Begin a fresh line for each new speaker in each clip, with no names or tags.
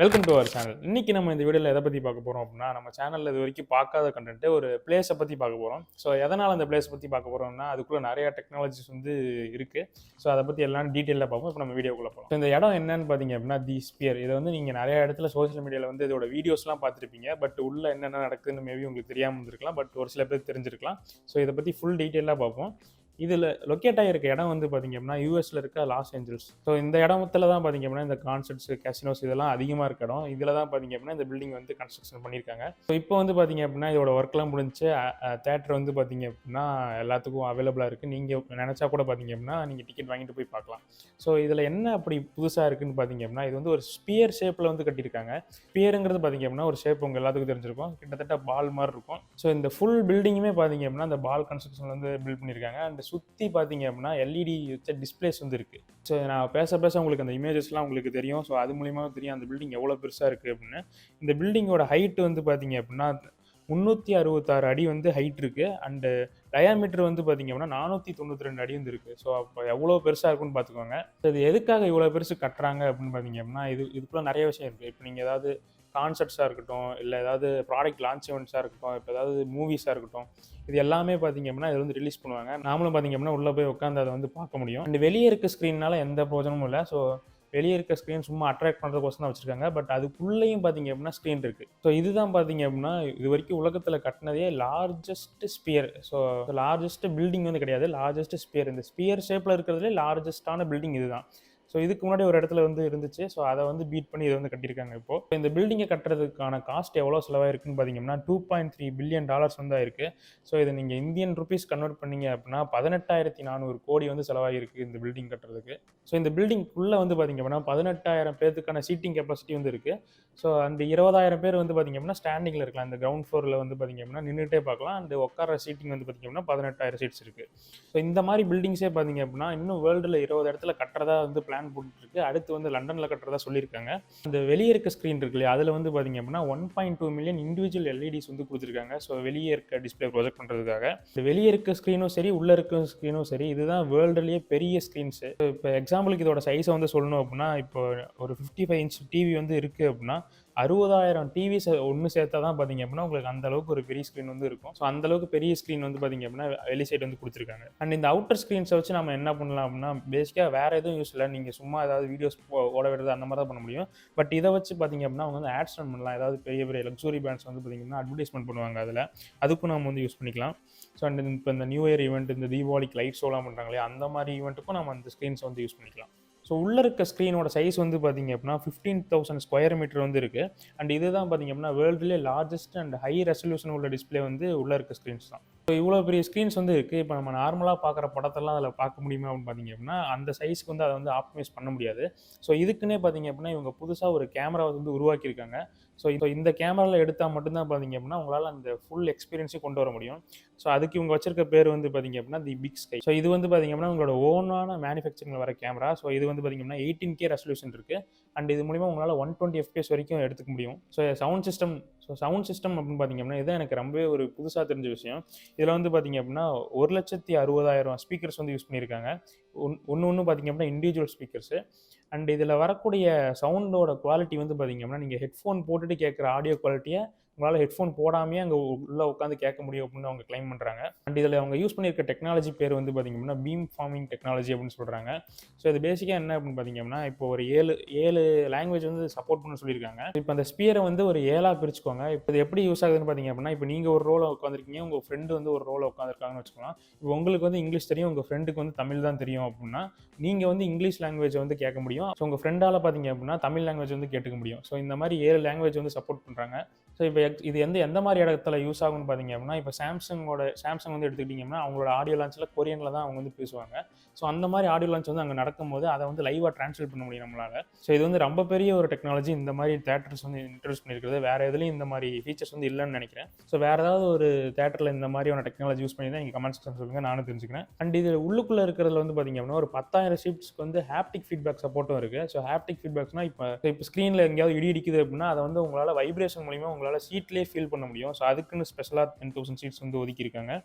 Welcome to our channel. இன்னைக்கு நம்ம இந்த வீடியோல எத பத்தி பார்க்க போறோம் அப்படின்னா, நம்ம சேனல்ல இதுவரைக்கும் பார்க்காத கன்டென்ட் ஒரு பிளேஸ பத்தி பார்க்க போறோம். ஸோ எதனால அந்த பிளேஸ் பத்தி பார்க்க போறோம்னா, அதுக்குள்ள நெறைய டெக்னாலஜிஸ் இருக்கு. ஸோ அத பத்தி எல்லாம் டீட்டெயிலா பார்ப்போம். இப்ப நம்ம வீடியோக்குள்ள போலாம். ஸோ இந்த இடம் என்னன்னு பார்த்தீங்க அப்படின்னா, தி ஸ்பியர். இத நீங்க நெறைய இடத்துல சோசியல் மீடியால இதோட வீடியோஸ்லாம் பார்த்திருப்பீங்க. பட் உள்ள என்னென்ன நடக்குதுன்னு மேபி உங்களுக்கு தெரியாம இருந்திருக்கலாம். பட் ஒரு சில பேருக்கு தெரிஞ்சிருக்கலாம். ஸோ இத பத்தி ஃபுல் டீட்டெயிலா பார்ப்போம். இதுல லொக்கேட் ஆகியிருக்க இடம் பார்த்தீங்க அப்படின்னா, யுஎஸ்ல இருக்க லாஸ் ஏஞ்சல்ஸ். ஸோ இந்த இடத்துல தான் பார்த்தீங்க அப்படின்னா, இந்த கான்சர்ட்ஸ், கேசினோஸ் இதெல்லாம் அதிகமாக இருக்க இடம். இதில் தான் பார்த்தீங்க அப்படின்னா, இந்த பில்டிங் கன்ஸ்ட்ரக்ஷன் பண்ணியிருக்காங்க. ஸோ இப்போ பார்த்தீங்க அப்படின்னா, இதோட ஒர்க்லாம் முடிஞ்சு தேட்டர் பார்த்தீங்க அப்படின்னா, எல்லாத்துக்கும் அவைலபிளாக இருக்குது. நீங்கள் நினச்சா கூட பார்த்தீங்க அப்படின்னா, நீங்கள் டிக்கெட் வாங்கிட்டு போய் பார்க்கலாம். ஸோ இதில் என்ன அப்படி புதுசாக இருக்குன்னு பார்த்தீங்க அப்படின்னா, இது ஒரு ஸ்பியர் ஷேப்பில் கட்டியிருக்காங்க. ஸ்பியருங்கிறது பார்த்தீங்க அப்படின்னா, ஒரு ஷேப் உங்கள் எல்லாத்துக்கும் தெரிஞ்சிருக்கும். கிட்டத்தட்ட பால் மாதிரி இருக்கும். ஸோ இந்த ஃபுல் பில்டிங்குமே பார்த்தீங்க அப்படின்னா, அந்த பால் கன்ஸ்ட்ரக்ஷன் பில்ட் பண்ணியிருக்காங்க. அண்ட் சுற்றி பார்த்தீங்க அப்படின்னா எல்இடி வச்ச டிஸ்பிளேஸ் இருக்குது. ஸோ நான் பேச உங்களுக்கு அந்த இமேஜஸ்லாம் உங்களுக்கு தெரியும். ஸோ அது மூலியமாக தெரியும் அந்த பில்டிங் எவ்வளோ பெருசாக இருக்குது அப்படின்னு. இந்த பில்டிங்கோட ஹைட் பார்த்தீங்க அப்படின்னா 366 அடி ஹைட் இருக்குது. அண்டு டயாமீட்டர் பார்த்தீங்க அப்படின்னா 492 அடி இருக்குது. ஸோ அப்போ எவ்வளோ பெருசாக இருக்குன்னு பார்த்துக்கோங்க. ஸோ இது எதுக்காக இவ்வளோ பெருசு கட்டுறாங்க அப்படின்னு பார்த்தீங்க அப்படின்னா, இதுக்குள்ள நிறைய விஷயம் இருக்குது. இப்போ நீங்கள் ஏதாவது கான்சர்ட்ஸாக இருக்கட்டும், இல்லை ஏதாவது ப்ராடக்ட் லான்ச் ஈவெண்ட்ஸாக இருக்கட்டும், இப்போ ஏதாவது மூவிஸாக இருக்கட்டும், இது எல்லாமே பார்த்தீங்க அப்படின்னா இது ரிலீஸ் பண்ணுவாங்க. நாமளும் பார்த்தீங்க அப்படின்னா உள்ளே போய் உட்காந்து அதை பார்க்க முடியும். அண்ட் வெளியே இருக்க ஸ்க்ரீன்னால எந்த பிரயோஜனமும் இல்லை. ஸோ வெளியே இருக்க ஸ்க்ரீன் சும்மா அட்ராக்ட் பண்ணுறதுக்கோசம் தான் வச்சுருக்காங்க. பட் அதுக்குள்ளேயும் பார்த்தீங்க அப்படின்னா ஸ்க்ரீன் இருக்குது. ஸோ இதுதான் பார்த்தீங்க அப்படின்னா இது வரைக்கும் உலகத்தில் கட்டினதே largest sphere. So largest building கிடையாது, லார்ஜஸ்ட் ஸ்பியர். இந்த ஸ்பியர் ஷேப்பில் இருக்கிறதுலே லார்ஜஸ்டான பில்டிங் இதுதான். ஸோ இதுக்கு முன்னாடி ஒரு இடத்துல இருந்துச்சு. ஸோ அதை பீட் பண்ணி இதை கட்டியிருக்காங்க. இப்போ இந்த பில்டிங்கை கட்டுறதுக்கான காஸ்ட் எவ்வளோ செலவாயிருக்குன்னு பார்த்தீங்கன்னா $2.3 பில்லியன் ஆயிருக்கு. ஸோ இதை நீங்கள் இந்தியன் ருபீஸ் கன்வெர்ட் பண்ணீங்க அப்படின்னா 18,400 கோடி செலவாகிருக்கு இந்த பில்டிங் கட்டுறதுக்கு. ஸோ இந்த பில்டிங்குள்ளே பார்த்தீங்க அப்படின்னா 18,000 பேருக்கான சீட்டிங் கெப்பாசிட்டி இருக்குது. ஸோ அந்த 20,000 பேர் பார்த்தீங்க அப்படின்னா ஸ்டாண்டிங்கில் இருக்கலாம். இந்த கிரவுண்ட் ஃப்ளோரில் பார்த்தீங்க அப்படின்னா நின்றுட்டே பார்க்கலாம். அண்ட் உட்கார சீட்டிங் பார்த்தீங்க அப்படின்னா 18,000 சீட்ஸ் இருக்குது. ஸோ இந்த மாதிரி பில்டிங்ஸே பார்த்தீங்க அப்படின்னா இன்னும் வேர்ல்டில் 20 இடத்துல கட்டுறதா பிளான் போட்டுருக்கு. அடுத்து லண்டன்ல கட்டுறதா சொல்லியிருக்காங்க. இந்த வெளியே இருக்க ஸ்க்ரீன் இருக்கு இல்லையா, அதில் பார்த்தீங்க அப்படின்னா 1.2 மில்லியன் இண்டிவிஜுவல் எல்இடிஸ் கொடுத்துருக்காங்க. ஸோ வெளியே இருக்க டிஸ்பிளே ப்ரொஜெக்ட் பண்ணுறதுக்காக. வெளியே இருக்க ஸ்க்ரீனும் சரி, உள்ள இருக்க ஸ்க்ரீனும் சரி, இதுதான் வேர்ல்டுலேயே பெரிய ஸ்க்ரீன்ஸு. இப்போ எக்ஸாம்பிளுக்கு இதோட சைஸை சொல்லணும் அப்படின்னா, இப்போ ஒரு 55 இன்ச் டிவி இருக்குது அப்படின்னா 60,000 டிவிஸ் ஒன்று சேர்த்தா தான் பார்த்தீங்க அப்படின்னா உங்களுக்கு அந்த அளவுக்கு ஒரு பெரிய ஸ்க்ரீன் இருக்கும். ஸோ அந்த அளவுக்கு பெரிய ஸ்க்ரீன் பார்த்தீங்க அப்படின்னா வெளி சைடு கொடுத்துருக்காங்க. அண்ட் இந்த அவுட்டர் ஸ்க்ரீன்ஸை வச்சு நம்ம என்ன பண்ணலாம் அப்படின்னா, பேசிக்காக வேறு எதுவும் யூஸ் இல்லை. நீங்கள் சும்மா ஏதாவது வீடியோஸ் ஓட விடுறது அந்த மாதிரி தான் பண்ண முடியும். பட் இதை வச்சு பார்த்தீங்க அப்படின்னா அவங்க ஆட்ஸ் ரன் பண்ணலாம். ஏதாவது பெரிய பெரிய லக்ஸுரி பிராண்ட்ஸ் பார்த்தீங்கன்னா அட்வர்டைஸ்மெண்ட் பண்ணுவாங்க. அதில் அதுக்கும் நம்ம யூஸ் பண்ணிக்கலாம். ஸோ அண்ட் இப்போ இந்த நியூ இயர் ஈவெண்ட், இந்த தீபாவளிக்கு லைட் ஷோலாம் பண்ணுறாங்களே, அந்த மாதிரி ஈவெண்ட்டுக்கும் நம்ம அந்த ஸ்க்ரீன்ஸை யூஸ் பண்ணிக்கலாம். ஸோ உள்ளே இருக்க ஸ்க்ரீனோட சைஸ் பார்த்தீங்க அப்படின்னா 15,000 ஸ்கொயர் மீட்டர் இருக்குது. அண்ட் இதுதான் பார்த்தீங்க அப்படின்னா வேர்ல்டுலேயே லார்ஜஸ்ட் அண்ட் ஹை ரெசல்யூஷன் உள்ள டிஸ்பிளே உள்ளே இருக்க ஸ்க்ரீன்ஸ் தான். ஸோ இவ்வளோ பெரிய ஸ்க்ரீன்ஸ் இருக்குது. இப்போ நம்ம நார்மலாக பார்க்குற படத்தெல்லாம் அதில் பார்க்க முடியுமா அப்படின்னு பார்த்தீங்க அப்படின்னா, அந்த சைஸ்க்கு அதை ஆப்டிமைஸ் பண்ண முடியாது. ஸோ இதுக்குன்னே பார்த்தீங்க அப்படின்னா இவங்க புதுசாக ஒரு கேமரா உருவாக்கியிருக்காங்க. ஸோ இப்போ இந்த கேமராவில் எடுத்தால் மட்டும்தான் பார்த்தீங்க அப்படின்னா உங்களால் அந்த ஃபுல் எக்ஸ்பீரியன்ஸையும் கொண்டு வர முடியும். ஸோ அதுக்கு இவங்க வச்சிருக்க பேர் பார்த்தீங்க அப்படின்னா தி பிக் ஸ்கை. ஸோ இது பார்த்தீங்க அப்படின்னா உங்களோட ஓனான மேனுஃபேக்சரிங்கில் வர கேமரா. ஸோ இது பார்த்தீங்க அப்படின்னா 18K ரெசல்யூஷன் இருக்குது. அண்ட் இது மூலிமா உங்களால் 120 FPS வரைக்கும் எடுத்துக்க முடியும். ஸோ சவுண்ட் சிஸ்டம் அப்படின்னு பார்த்தீங்க அப்படின்னா இதுதான் எனக்கு ரொம்பவே ஒரு புதுசாக தெரிஞ்ச விஷயம். இதில் பார்த்தீங்க அப்படின்னா 1,60,000 ஸ்பீக்கர்ஸ் யூஸ் பண்ணியிருக்காங்க. ஒன்று பார்த்தீங்க அப்படின்னா இண்டிவிஜுவல் ஸ்பீக்கர்ஸு. அண்ட் இதில் வரக்கூடிய சவுண்டோட குவாலிட்டி பார்த்தீங்க அப்படின்னா நீங்கள் ஹெட்ஃபோன் போட்டுட்டு கேட்குற ஆடியோ குவாலிட்டியை உங்களால் ஹெட்ஃபோன் போடாமே அங்கே உள்ளே உட்காந்து கேட்க முடியும் அப்படின்னு அவங்க கிளைம் பண்ணுறாங்க. அண்ட் இதில் அவங்க யூஸ் பண்ணியிருக்க டெக்னாலஜி பேர் பார்த்தீங்க அப்படின்னா பீம் ஃபார்மிங் டெக்னாலஜி அப்படின்னு சொல்கிறாங்க. ஸோ இது பேசிக்காக என்ன அப்படின்னு பார்த்தீங்க அப்படின்னா, இப்போ ஒரு ஏழு லாங்குவேஜ் சப்போர்ட் பண்ண சொல்லியிருக்காங்க. இப்போ அந்த ஸ்பியரை ஒரு 7ஆக பிரிச்சுக்கோங்க. இப்போ இது எப்படி யூஸ் ஆகுதுன்னு பார்த்தீங்க அப்படின்னா, இப்போ நீங்கள் ஒரு ரோலை உட்காந்துருக்கீங்க, உங்கள் ஃப்ரெண்டு ஒரு ரோலை உட்காந்துருக்காங்கன்னு வச்சுக்கலாம். இப்போ உங்களுக்கு இங்கிலீஷ் தெரியும், உங்கள் ஃப்ரெண்டுக்கு தமிழ் தான் தெரியும் அப்படின்னா நீங்கள் இங்கிலீஷ் லாங்குவேஜ் கேட்க முடியும். ஸோ உங்கள் ஃப்ரெண்டால் பார்த்தீங்க அப்படின்னா தமிழ் லாங்குவேஜ் கேட்டுக்க முடியும். ஸோ இந்த மாதிரி 7 லாங்குவேஜ் சப்போர்ட் பண்ணுறாங்க. ஸோ இப்போ இது எந்த மாதிரி இடத்துல யூஸ் ஆகும்னு பார்த்தீங்க அப்படின்னா, இப்போ சாம்சங் எடுத்துக்கிட்டிங்கன்னா அவங்களோட ஆடியோ லான்ச்சில் கொரியனில் தான் அவங்க பேசுவாங்க. ஸோ அந்த மாதிரி ஆடியோ லான்ச் அங்கே நடக்கும்போது அதை லைவாக ட்ரான்ஸ்லேட் பண்ண முடியும் நம்மளால். ஸோ இது ரொம்ப பெரிய ஒரு டெக்னாலஜி. இந்த மாதிரி தேட்டர்ஸ் இன்ட்ரடியூஸ் பண்ணியிருக்கிறது. வேறு எதுலையும் இந்த மாதிரி ஃபீச்சர்ஸ் இல்லைன்னு நினைக்கிறேன். ஸோ வேறு ஏதாவது ஒரு தேட்டரில் இந்த மாதிரியான டெக்னாலஜி யூஸ் பண்ணி தான் நீங்கள் கமெண்ட் செக்ஷன் சொல்லுங்கள், நானும் தெரிஞ்சுக்கிறேன். அண்ட் இது உள்ளுக்குள்ளே இருக்கிறதுல பார்த்தீங்க அப்படின்னா ஒரு 10,000 சீட்ஸ்க்கு ஹாப்டிக் ஃபீட்பேக் சப்போர்ட் மட்டும் இருக்குது. ஸோ ஹாப்டிக் ஃபீட்பேக்ஸ்னால் இப்போ ஸ்க்ரீனில் எங்கேயாவது இடி இடிக்குது அப்படின்னா அதை வந்து உங்களால் வைப்ரேஷன் மூலிமா உங்களால் சீட்லேயே ஃபீல் பண்ண முடியும். ஸோ அதுக்குன்னு ஸ்பெஷலாக 10,000 சீட்ஸ் வந்து ஒதுக்கியிருக்காங்க.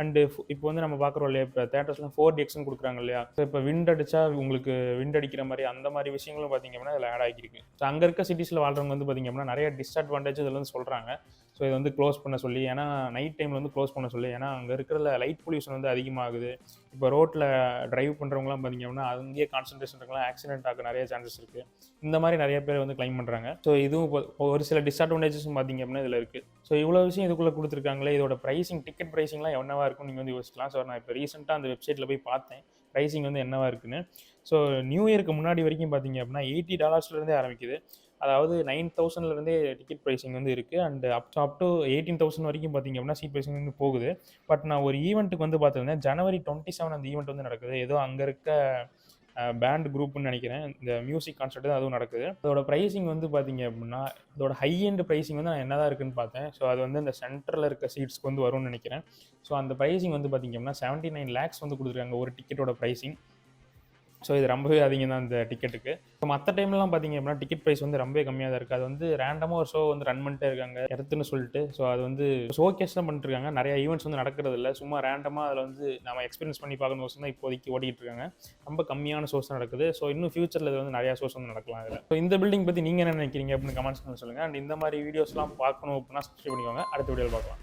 அண்டு இப்போ வந்து நம்ம பார்க்குறோம் இல்லையா, இப்போ தேட்டர்ஸ்லாம் 4DXன்னு கொடுக்குறாங்க இல்லையா. ஸோ இப்போ விண்ட் அடிச்சா உங்களுக்கு விண்ட் அடிக்கிற மாதிரி அந்த மாதிரி விஷயங்களும் பார்த்திங்க அப்படின்னா இதில் ஆட் ஆகிருக்கு. ஸோ அங்கே இருக்க சிட்டிஸில் வாழ்றவங்க வந்து பார்த்திங்க அப்படின்னா நிறைய டிஸ்அட்வான்டேஜ் இதில் வந்து சொல்கிறாங்க. ஸோ இதை வந்து க்ளோஸ் பண்ண சொல்லி, ஏன்னா நைட் டைமில் வந்து க்ளோஸ் பண்ண சொல்லி, ஏன்னா அங்கே இருக்கிற லைட் பொல்யூஷன் வந்து அதிகமாகுது. இப்போ ரோட்டில் ட்ரைவ் பண்ணுறவங்களாம் பார்த்திங்க அப்படின்னா அங்கேயே கான்சன்ட்ரேஷன் இருக்கலாம், ஆக்சிடென்ட் ஆக நிறைய சான்சஸ் இருக்குது. இந்த மாதிரி நிறைய பேர் வந்து கிளைம் பண்ணுறாங்க. ஸோ இதுவும் ஒரு சில டிஸ்அட்வான்டேஜஸும் பார்த்திங்க அப்படின்னா இதில் இருக்குது. ஸோ இவ்வளோ விஷயம் இதுக்குள்ளே கொடுத்துருக்காங்களே, இதோட ப்ரைஸிங், டிக்கெட் ப்ரைஸிங்லாம் என்னவா இருக்குன்னு நீங்கள் வந்து யோசிக்கலாம். ஸோ நான் இப்போ ரீசெண்டாக அந்த வெப்சைட்டில் போய் பார்த்தேன் ப்ரைஸிங் வந்து என்னவா இருக்குன்னு. ஸோ நியூ இயருக்கு முன்னாடி வரைக்கும் பார்த்திங்க அப்படின்னா $80 ஆரம்பிக்குது. அதாவது 9,000 டிக்கெட் ப்ரைஸிங் வந்து இருக்குது. அண்ட் அப் டு 18,000 வரைக்கும் பார்த்திங்க அப்படின்னா சீட் ப்ரைஸிங் வந்து போகுது. பட் நான் ஒரு ஈவெண்ட்டுக்கு வந்து பார்த்துருந்தேன். January 27 அந்த ஈவெண்ட் வந்து நடக்குது. ஏதோ அங்கே இருக்க பேண்ட் குரூப்னு நினைக்கிறேன். இந்த மியூசிக் கான்சர்ட் தான் அதுவும் நடக்குது. அதோட ப்ரைஸிங் வந்து பார்த்திங்க அப்படின்னா அதோட ஹை எண்ட் ப்ரைஸிங் வந்து நான் என்ன தான் இருக்குன்னு பார்த்தேன். ஸோ அது வந்து இந்த சென்டரில் இருக்க சீட்ஸ்க்கு வந்து வரும்னு நினைக்கிறேன். ஸோ அந்த ப்ரைஸிங் வந்து பார்த்திங்க அப்படின்னா 79 lakhs வந்து கொடுத்துருக்காங்க ஒரு டிக்கெட்டோட ப்ரைஸிங். ஸோ இது ரொம்பவே அதிகம் தான் இந்த டிக்கெட்டுக்கு. இப்போ மற்ற டைம்லாம் பார்த்திங்க அப்படின்னா டிக்கெட் ப்ரைஸ் வந்து ரொம்பவே கம்மியாக தான் இருக்குது. அது வந்து ரேண்டமாக ஒரு ஷோ வந்து ரன் பண்ணிட்டே இருக்காங்க எர்த்துன்னு சொல்லிட்டு. ஸோ அது வந்து ஷோகேஸ் தான் பண்ணிட்டுருக்காங்க. நிறைய ஈவெண்ட்ஸ் வந்து நடக்கிறது இல்லை. சும்மா ரேண்டமாக அதில் வந்து நம்ம எக்ஸ்பீரியன்ஸ் பண்ணி பார்க்கணும் தான் இப்போதைக்கு ஓடிக்கிட்டு இருக்காங்க. ரொம்ப கம்மியான ஷோஸ் தான் நடக்குது. ஸோ இன்னும் ஃபியூச்சரில் இது வந்து நிறையா ஷோஸ் வந்து நடக்கலாம் இதில். ஸோ இந்த பில்டிங் பற்றி நீங்கள் என்ன நினைக்கிறீங்க அப்படின்னு கமெண்ட்ஸ் பண்ணி சொல்லுங்கள். அண்ட் இந்த மாதிரி வீடியோஸ்லாம் பார்க்கணும் அப்படின்னா சப்ஸ்கிரைப் பண்ணிக்கோங்க. அடுத்த வீடியோவில் பார்க்கலாம்.